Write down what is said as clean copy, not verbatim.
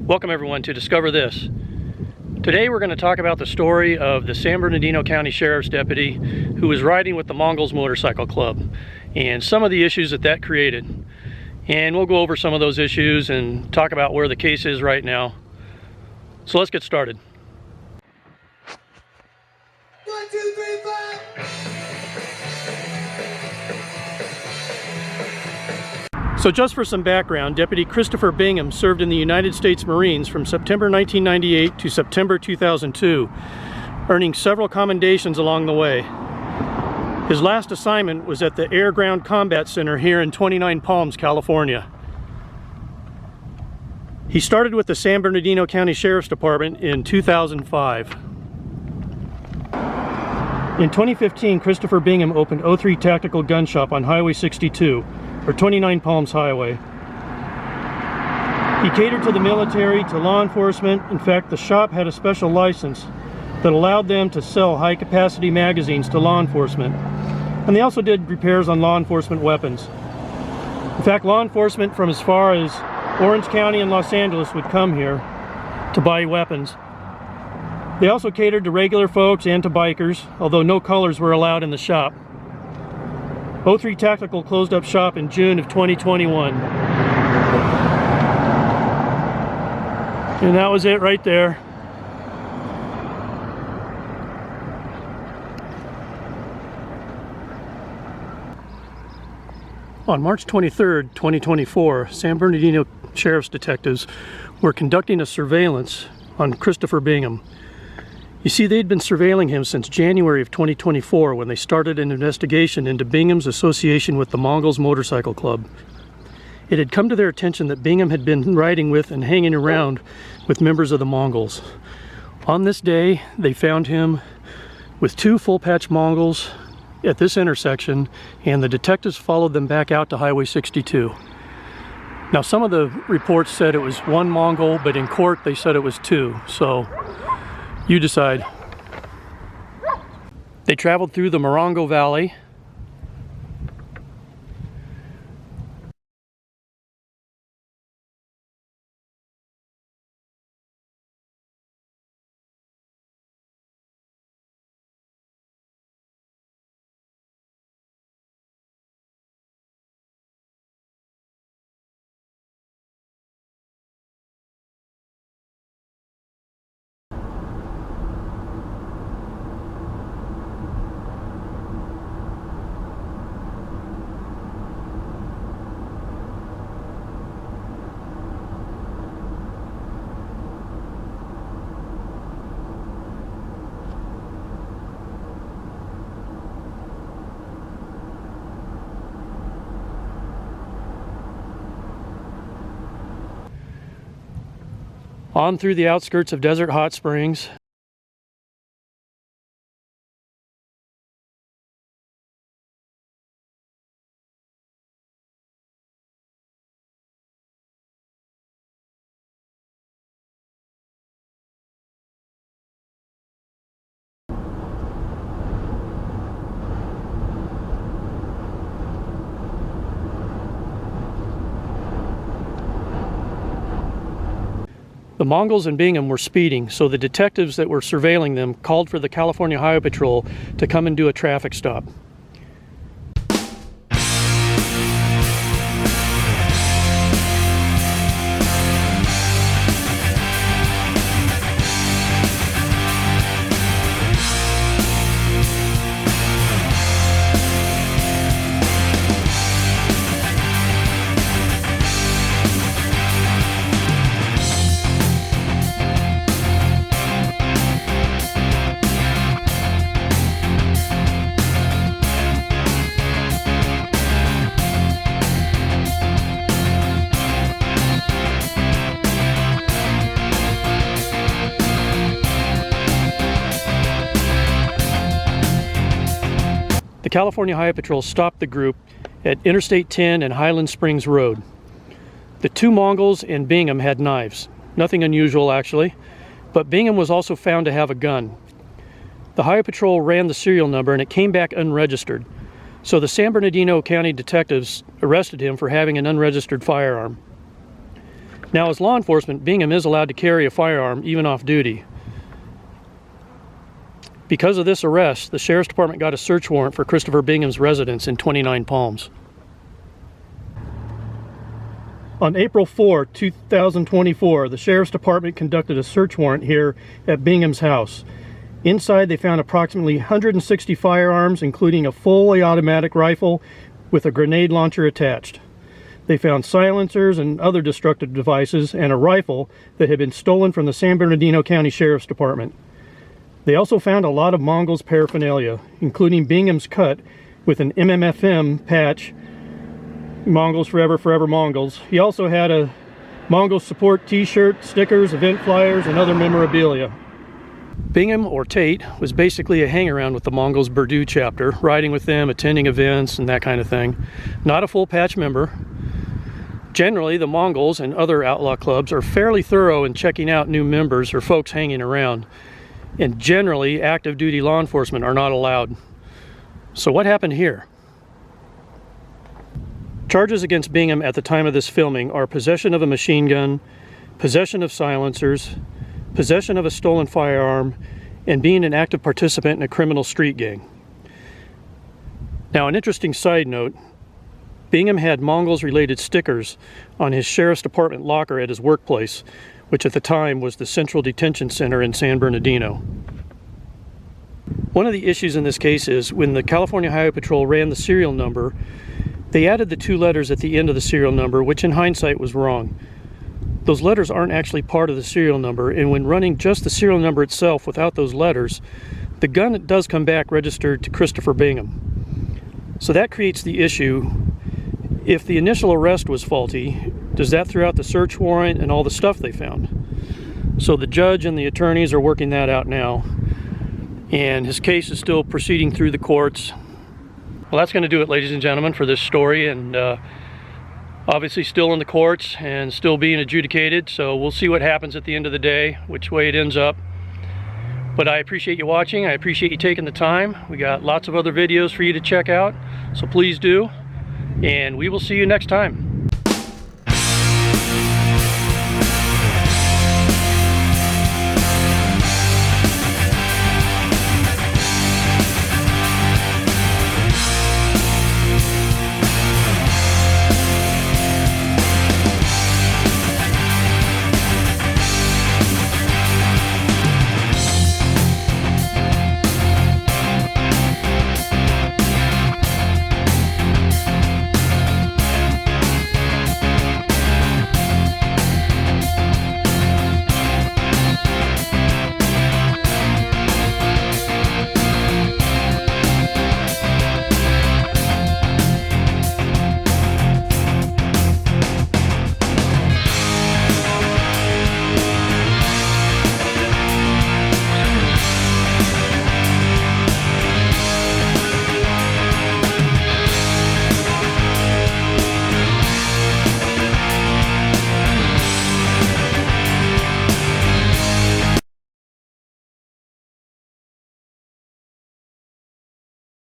Welcome everyone to Discover This. Today we're going to talk about the story of the San Bernardino County Sheriff's deputy who was riding with the Mongols Motorcycle Club and some of the issues that created. And we'll go over some of those issues and talk about where the case is right now. So let's get started. 1, 2, 3, 4. So just for some background, Deputy Christopher Bingham served in the United States Marines from September 1998 to September 2002, earning several commendations along the way. His last assignment was at the Air Ground Combat Center here in 29 Palms, California. He started with the San Bernardino County Sheriff's Department in 2005. In 2015, Christopher Bingham opened 03 Tactical Gun Shop on Highway 62, or 29 Palms Highway. He catered to the military, to law enforcement. In fact, the shop had a special license that allowed them to sell high-capacity magazines to law enforcement. And they also did repairs on law enforcement weapons. In fact, law enforcement from as far as Orange County and Los Angeles would come here to buy weapons. They also catered to regular folks and to bikers, although no colors were allowed in the shop. 03 Tactical closed up shop in June of 2021. And that was it right there. On March 23rd, 2024, San Bernardino Sheriff's detectives were conducting a surveillance on Christopher Bingham. You see, they'd been surveilling him since January of 2024 when they started an investigation into Bingham's association with the Mongols Motorcycle Club. It had come to their attention that Bingham had been riding with and hanging around with members of the Mongols. On this day, they found him with 2 full-patch Mongols at this intersection, and the detectives followed them back out to Highway 62. Now, some of the reports said it was 1 Mongol, but in court they said it was 2, so you decide. They traveled through the Morongo Valley. On through the outskirts of Desert Hot Springs. The Mongols and Bingham were speeding, so the detectives that were surveilling them called for the California Highway Patrol to come and do a traffic stop. The California Highway Patrol stopped the group at Interstate 10 and Highland Springs Road. The 2 Mongols and Bingham had knives. Nothing unusual, actually, but Bingham was also found to have a gun. The Highway Patrol ran the serial number and it came back unregistered. So the San Bernardino County detectives arrested him for having an unregistered firearm. Now, as law enforcement, Bingham is allowed to carry a firearm even off duty. Because of this arrest, the Sheriff's Department got a search warrant for Christopher Bingham's residence in 29 Palms. On April 4, 2024, the Sheriff's Department conducted a search warrant here at Bingham's house. Inside, they found approximately 160 firearms, including a fully automatic rifle with a grenade launcher attached. They found silencers and other destructive devices and a rifle that had been stolen from the San Bernardino County Sheriff's Department. They also found a lot of Mongols paraphernalia, including Bingham's cut with an MMFM patch, Mongols Forever, Forever Mongols. He also had a Mongol support t-shirt, stickers, event flyers, and other memorabilia. Bingham, or Tate, was basically a hang-around with the Mongols Bordeaux chapter, riding with them, attending events, and that kind of thing. Not a full patch member. Generally, the Mongols and other outlaw clubs are fairly thorough in checking out new members or folks hanging around. And generally, active duty law enforcement are not allowed. So what happened here? Charges against Bingham at the time of this filming are possession of a machine gun, possession of silencers, possession of a stolen firearm, and being an active participant in a criminal street gang. Now, an interesting side note, Bingham had Mongols-related stickers on his Sheriff's Department locker at his workplace, which at the time was the Central Detention Center in San Bernardino. One of the issues in this case is when the California Highway Patrol ran the serial number, they added the 2 letters at the end of the serial number, which in hindsight was wrong. Those letters aren't actually part of the serial number, and when running just the serial number itself without those letters, the gun does come back registered to Christopher Bingham. So that creates the issue. If the initial arrest was faulty, does that throw out the search warrant and all the stuff they found? So the judge and the attorneys are working that out now, and his case is still proceeding through the courts. Well, that's going to do it, ladies and gentlemen, for this story, and obviously still in the courts and still being adjudicated, so we'll see what happens at the end of the day, which way it ends up. But I appreciate you watching. I appreciate you taking the time. We got lots of other videos for you to check out, so please do. And we will see you next time.